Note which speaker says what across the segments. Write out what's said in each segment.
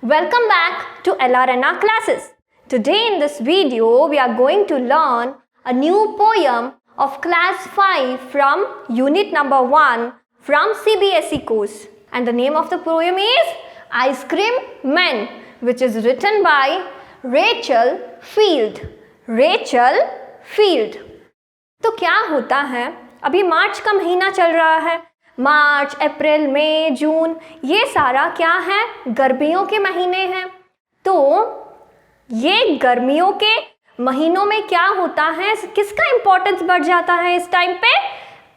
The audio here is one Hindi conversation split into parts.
Speaker 1: Welcome back to LRNR classes. Today in this video we are going to learn a new poem of class 5 from unit number 1 from CBSE course. And the name of the poem is Ice Cream Man, which is written by Rachel Field. Rachel Field. तो क्या होता है, अभी मार्च का महीना चल रहा है. मार्च, अप्रैल, मई, जून, ये सारा क्या है, गर्मियों के महीने हैं. तो ये गर्मियों के महीनों में क्या होता है, किसका इंपॉर्टेंस बढ़ जाता है इस टाइम पे?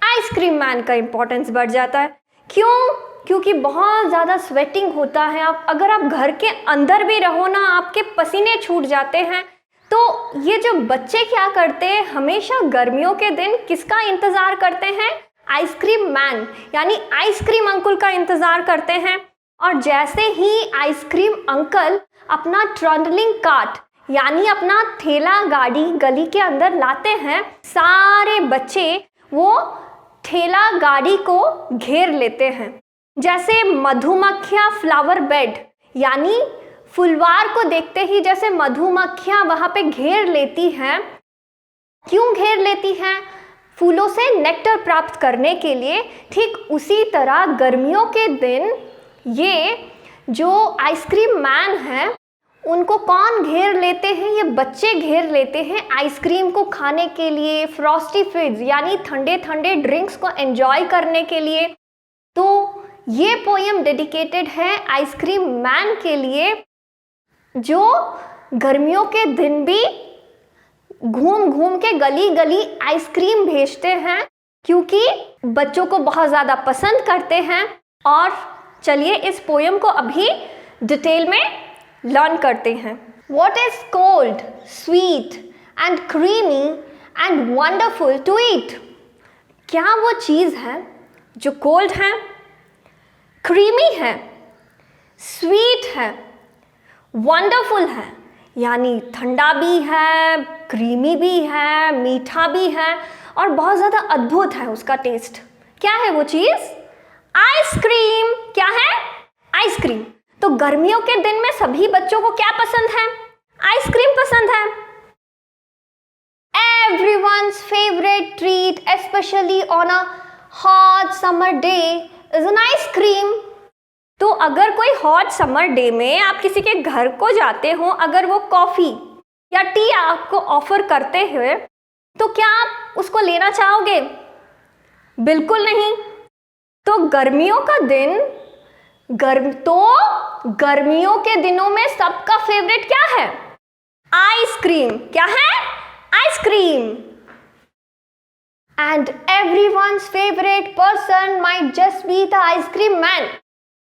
Speaker 1: आइसक्रीम मैन का इंपॉर्टेंस बढ़ जाता है. क्यों? क्योंकि बहुत ज़्यादा स्वेटिंग होता है. अगर आप घर के अंदर भी रहो ना, आपके पसीने छूट जाते हैं. तो ये जो बच्चे क्या करते हैं, हमेशा गर्मियों के दिन किसका इंतज़ार करते हैं? आइसक्रीम मैन यानी आइसक्रीम अंकल का इंतज़ार करते हैं. और जैसे ही आइसक्रीम अंकल अपना ट्रंडलिंग कार्ट यानी अपना ठेला गाड़ी गली के अंदर लाते हैं, सारे बच्चे वो ठेला गाड़ी को घेर लेते हैं. जैसे मधुमक्खियाँ फ्लावर बेड यानी फुलवार को देखते ही जैसे मधुमक्खियाँ वहाँ पे घेर लेती हैं. क्यों घेर लेती हैं? फूलों से नेक्टर प्राप्त करने के लिए. ठीक उसी तरह गर्मियों के दिन ये जो आइसक्रीम मैन है उनको कौन घेर लेते हैं? ये बच्चे घेर लेते हैं आइसक्रीम को खाने के लिए, फ्रॉस्टी फिज यानी ठंडे ठंडे ड्रिंक्स को एंजॉय करने के लिए. तो ये पोएम डेडिकेटेड है आइसक्रीम मैन के लिए, जो गर्मियों के दिन भी घूम घूम के गली गली आइसक्रीम भेजते हैं, क्योंकि बच्चों को बहुत ज़्यादा पसंद करते हैं. और चलिए इस पोएम को अभी डिटेल में लर्न करते हैं. What is cold, sweet and creamy and wonderful to eat? क्या वो चीज़ है जो कोल्ड है, क्रीमी है, स्वीट है, वंडरफुल है यानी ठंडा भी है, क्रीमी भी है, मीठा भी है और बहुत ज़्यादा अद्भुत है उसका टेस्ट. क्या है वो चीज़? आइसक्रीम. क्या है? आइसक्रीम. तो गर्मियों के दिन में सभी बच्चों को क्या पसंद है? आइसक्रीम पसंद है. Everyone's favorite treat, especially on a hot summer day, is an ice cream. तो अगर कोई हॉट समर डे में आप किसी के घर को जाते हो, अगर वो कॉफ़ी या टी आपको ऑफर करते हुए, तो क्या आप उसको लेना चाहोगे? बिल्कुल नहीं. तो गर्मियों का दिन गर्मियों के दिनों में सबका फेवरेट क्या है? आइसक्रीम. क्या है? Ice cream. And everyone's favourite person might just be the ice cream man.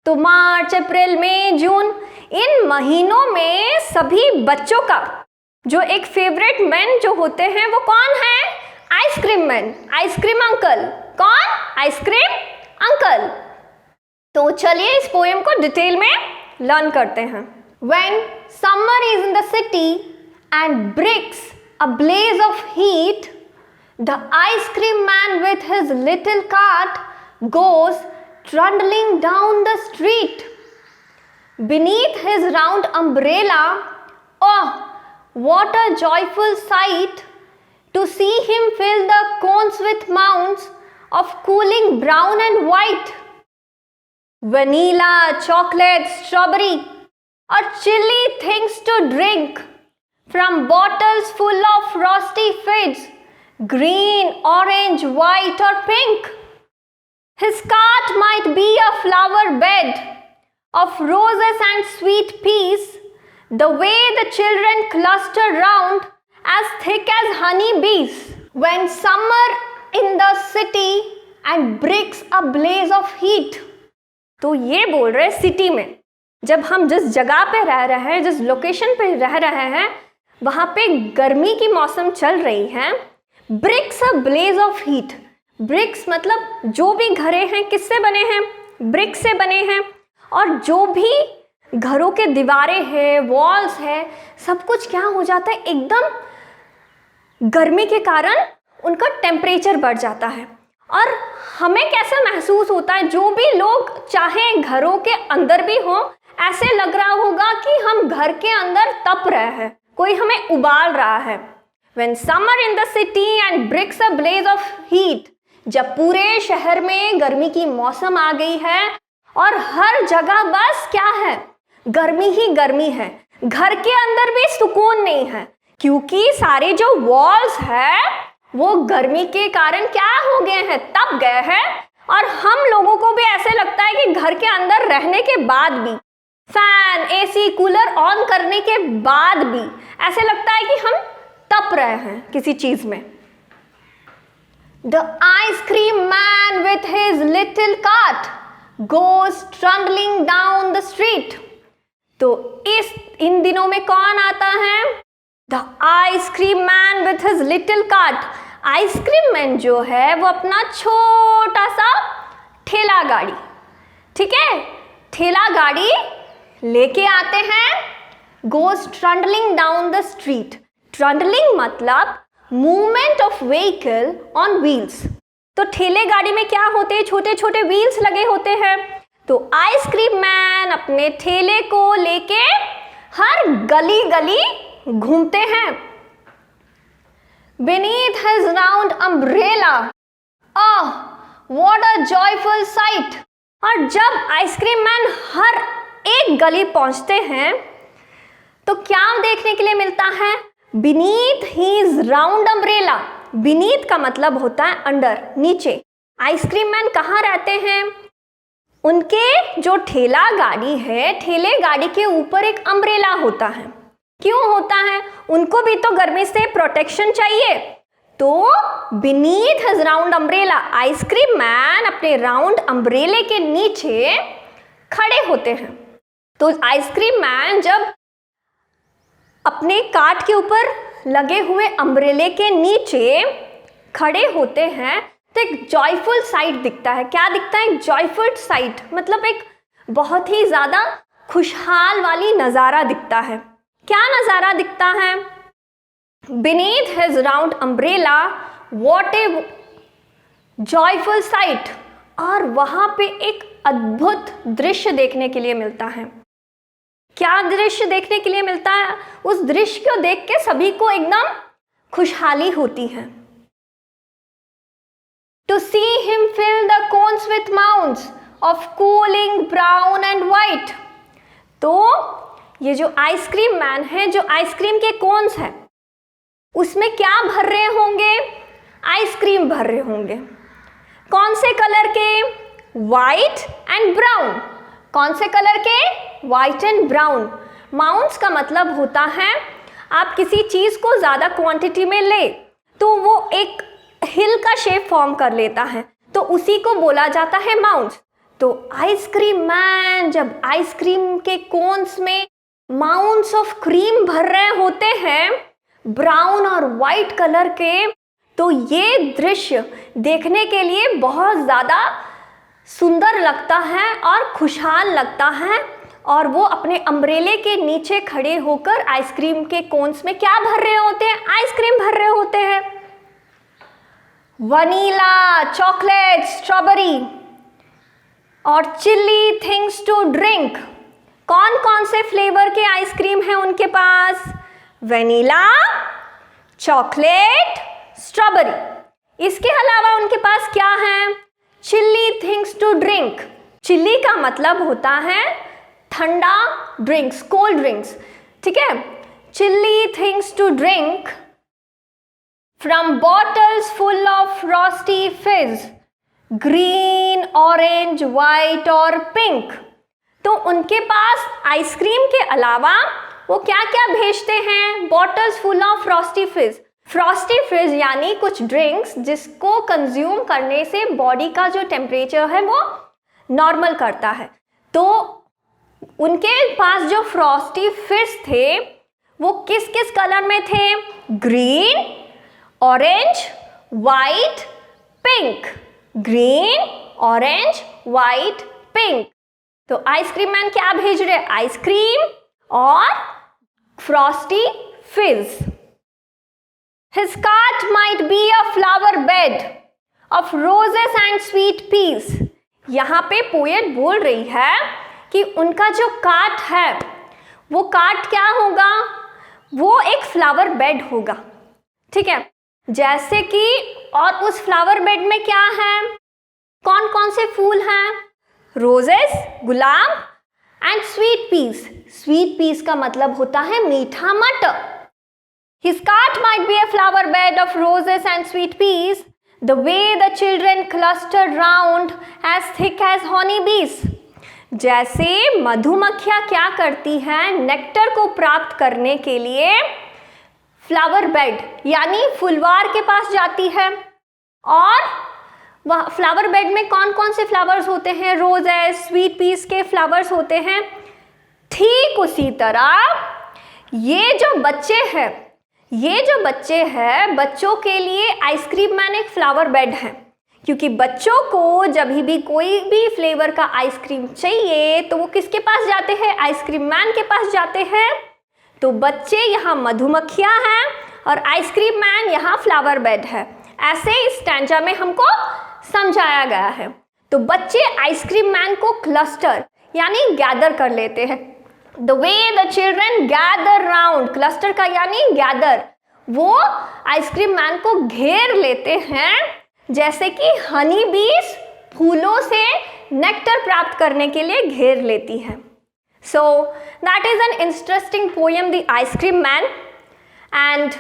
Speaker 1: तो मार्च, अप्रैल, मई, जून, इन महीनों में सभी बच्चों का जो एक फेवरेट मैन जो होते हैं वो कौन है? Ice cream man, ice cream uncle. कौन? Ice cream uncle. तो चलिए इस पोएम को डिटेल में लर्न करते हैं. When summer is in the city and bricks a blaze of heat, the ice cream man with his little cart goes trundling down the street. Beneath his round umbrella, oh, what a joyful sight to see him fill the cones with mounds of cooling brown and white. Vanilla, chocolate, strawberry, or chilly things to drink from bottles full of frosty fizz, green, orange, white, or pink. His cart might be a flower bed of roses and sweet peas, the way the children cluster round as thick as honey bees. When summer in the city and bricks a blaze of heat. तो ये बोल रहे सिटी में, जब हम जिस जगह पे रह रहे हैं, जिस लोकेशन पे रह रहे हैं, वहाँ पे गर्मी की मौसम चल रही है. Bricks a blaze of heat. Bricks मतलब जो भी घरे हैं किससे बने हैं? ब्रिक से बने हैं. और जो भी घरों के दीवारें हैं, वॉल्स है, सब कुछ क्या हो जाता है, एकदम गर्मी के कारण उनका टेम्परेचर बढ़ जाता है. और हमें कैसा महसूस होता है, जो भी लोग चाहे घरों के अंदर भी हो, ऐसे लग रहा होगा घर के अंदर तप रहे हैं, कोई हमें उबाल रहा है। When summer in the city and bricks a blaze of heat, जब पूरे शहर में गर्मी की मौसम आ गई है और हर जगह बस क्या है, गर्मी ही गर्मी है। घर के अंदर भी सुकून नहीं है, क्योंकि सारे जो वॉल्स है वो गर्मी के कारण क्या हो गए हैं, तप गए हैं। और हम लोगों को भी ऐसे लगता है कि घर के अंदर रहने के बाद भी, फैन, एसी, कूलर ऑन करने के बाद भी ऐसे लगता है कि हम तप रहे हैं किसी चीज में। The ice cream man with his little cart goes trundling down the street. तो इन दिनों में कौन आता है? The ice cream man with his little cart. Ice cream man जो है वो अपना छोटा सा ठेला गाड़ी, ठीक है, ठेला गाड़ी लेके आते हैं। Goes trundling down the street. Trundling मतलब movement of vehicle on wheels. तो ठेले गाड़ी में क्या होते हैं, छोटे छोटे व्हील्स लगे होते हैं। तो आइसक्रीम मैन अपने ठेले को लेके हर गली गली घूमते हैं। Beneath his round umbrella, oh, what a joyful sight! और जब आइसक्रीम मैन हर एक गली पहुंचते हैं तो क्या देखने के लिए मिलता है? Beneath his round umbrella. Beneath का मतलब होता है अंडर, नीचे। आइसक्रीम मैन कहाँ रहते हैं? उनके जो ठेला गाड़ी है, ठेले गाड़ी के ऊपर एक अम्ब्रेला होता है। क्यों होता है? उनको भी तो गर्मी से प्रोटेक्शन चाहिए। तो beneath his round umbrella, ice cream man अपने राउंड अम्ब्रेले के नीचे खड़े होते हैं। तो आइसक्रीम मैन जब अपने कार्ट के ऊपर लगे हुए अम्ब्रेले के नीचे खड़े होते हैं तो एक जॉयफुल साइट दिखता है। क्या दिखता है? एक जॉयफुल साइट मतलब एक बहुत ही ज़्यादा खुशहाल वाली नज़ारा दिखता है। क्या नज़ारा दिखता है? Beneath his round umbrella, what a joyful sight! और वहाँ पे एक अद्भुत दृश्य देखने के लिए मिलता है। क्या दृश्य देखने के लिए मिलता है? उस दृश्य को देख के सभी को एकदम खुशहाली होती है। To see him fill the cones with mounds of cooling brown and white. तो ये जो आइसक्रीम मैन है, जो आइसक्रीम के कोन्स है उसमें क्या भर रहे होंगे? आइसक्रीम भर रहे होंगे। कौन से कलर के? White and brown. कौन से कलर के? White and brown. माउंट्स का मतलब होता है आप किसी चीज को ज्यादा क्वांटिटी में ले तो वो एक हिल का शेप फॉर्म कर लेता है, तो उसी को बोला जाता है माउंट्स। तो आइसक्रीम मैन जब आइसक्रीम के कोन्स में माउंट्स ऑफ क्रीम भर रहे होते हैं ब्राउन और वाइट कलर के, तो ये दृश्य देखने के लिए बहुत ज़्यादा सुंदर लगता है और खुशहाल लगता है। और वो अपने अम्ब्रेले के नीचे खड़े होकर आइसक्रीम के कोन्स में क्या भर रहे होते हैं? आइसक्रीम भर रहे होते हैं। वनीला, चॉकलेट, स्ट्रॉबेरी और चिल्ली थिंग्स टू ड्रिंक। कौन कौन से फ्लेवर के आइसक्रीम है उनके पास? Vanilla, chocolate, strawberry. इसके अलावा उनके पास क्या है? Chilly things to drink. Chilly का मतलब होता है ठंडा ड्रिंक्स, कोल्ड ड्रिंक्स, ठीक है। Chilly things to drink from bottles full of frosty fizz, green, orange, white और पिंक। तो उनके पास आइसक्रीम के अलावा वो क्या क्या भेजते हैं? बॉटल्स फुल ऑफ फ्रॉस्टी फिज। फ्रॉस्टी फिज यानी कुछ ड्रिंक्स जिसको कंज्यूम करने से बॉडी का जो टेम्परेचर है वो नॉर्मल करता है। तो उनके पास जो फ्रॉस्टी फिज थे वो किस किस कलर में थे? Green, orange, white, pink. Green, orange, white, pink. तो आइसक्रीम मैन क्या भेज रहे? आइसक्रीम और फ्रॉस्टी फिज। His cart might be a flower bed of roses and sweet peas. यहाँ पे पोएट बोल रही है कि उनका जो कार्ट है वो कार्ट क्या होगा? वो एक फ्लावर बेड होगा, ठीक है। जैसे कि और उस फ्लावर बेड में क्या है? कौन कौन से फूल हैं? रोजेस, गुलाब and sweet peas. Sweet peas का मतलब होता है मीठा मटर। His cart might be a flower bed of roses and sweet peas, the way the children clustered round as thick as honey bees. जैसे मधुमक्खियाँ क्या करती हैं? नेक्टर को प्राप्त करने के लिए फ्लावर बेड यानी फुलवार के पास जाती है। और वह फ्लावर बेड में कौन कौन से फ्लावर्स होते हैं? रोजेस, स्वीट पीस के फ्लावर्स होते हैं। ठीक उसी तरह ये जो बच्चे हैं बच्चों के लिए आइसक्रीम मैन एक फ्लावर बेड है, क्योंकि बच्चों को जब भी कोई भी फ्लेवर का आइसक्रीम चाहिए तो वो किसके पास जाते हैं? आइसक्रीम मैन के पास जाते हैं। तो बच्चे यहाँ मधुमक्खियाँ हैं और आइसक्रीम मैन यहाँ फ्लावर बेड है। ऐसे इस स्टैंजा में हमको समझाया गया है। तो बच्चे आइसक्रीम मैन को क्लस्टर यानी गैदर कर लेते हैं। The way the children gather round, cluster का यानी गैदर, वो आइसक्रीम मैन को घेर लेते हैं, जैसे कि हनी बीज फूलों से नेक्टर प्राप्त करने के लिए घेर लेती है। So that is an interesting poem, The Ice Cream Man, and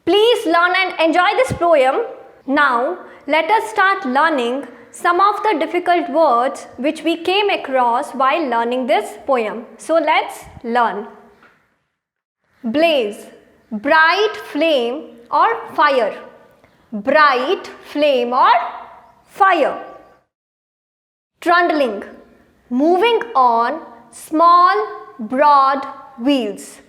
Speaker 1: please learn and enjoy this poem. Now let us start learning some of the difficult words which we came across while learning this poem. So let's learn. Blaze, bright flame or fire. Bright flame or fire. Trundling, moving on small broad wheels.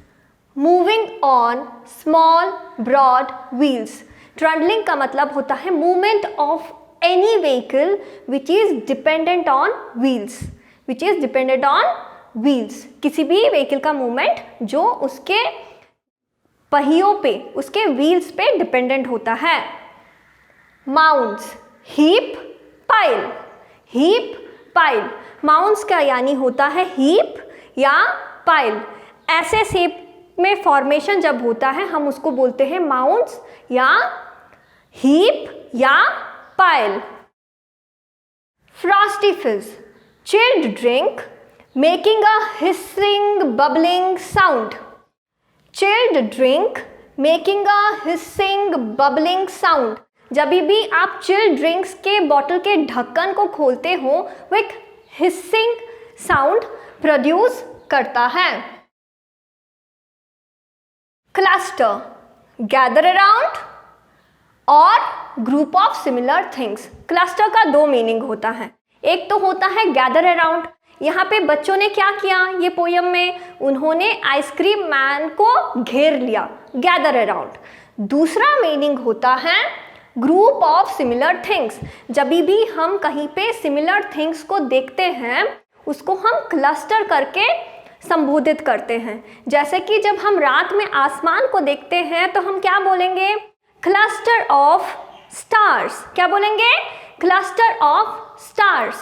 Speaker 1: Moving on small broad wheels. Trundling का मतलब होता है movement of any vehicle which is dependent on wheels. Which is dependent on wheels. किसी भी vehicle का movement जो उसके पहियों पे, उसके wheels पे dependent होता है. Mounds, heap, pile. Heap, pile. Mounds का यानी होता है heap या pile. ऐसे शेप में फॉर्मेशन जब होता है हम उसको बोलते हैं mounds या heap या pile. Frosty fizz, chilled drink, making a hissing bubbling sound. Chilled drink, making a hissing bubbling sound. जब भी आप चिल्ड ड्रिंक्स के बॉटल के ढक्कन को खोलते हो वो एक हिसिंग साउंड प्रोड्यूस करता है. क्लस्टर, गैदर अराउंड और group of similar things. Cluster का दो मीनिंग होता है. एक तो होता है गैदर अराउंड. यहाँ पे बच्चों ने क्या किया ये पोयम में? उन्होंने आइसक्रीम मैन को घेर लिया, गैदर अराउंड. दूसरा मीनिंग होता है ग्रुप ऑफ सिमिलर थिंग्स. जब भी हम कहीं पे सिमिलर थिंग्स को देखते हैं उसको हम क्लस्टर करके संबोधित करते हैं. जैसे कि जब हम रात में आसमान को देखते हैं तो हम क्या बोलेंगे? Cluster of stars. क्या बोलेंगे? Cluster of stars.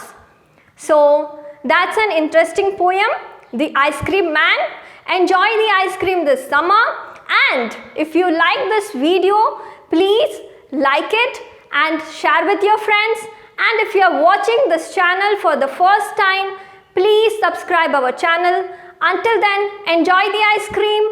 Speaker 1: So that's an interesting poem, the ice cream man. Enjoy the ice cream this summer, and if you like this video, please like it and share with your friends. And if you are watching this channel for the first time, please subscribe our channel. Until then, enjoy the ice cream.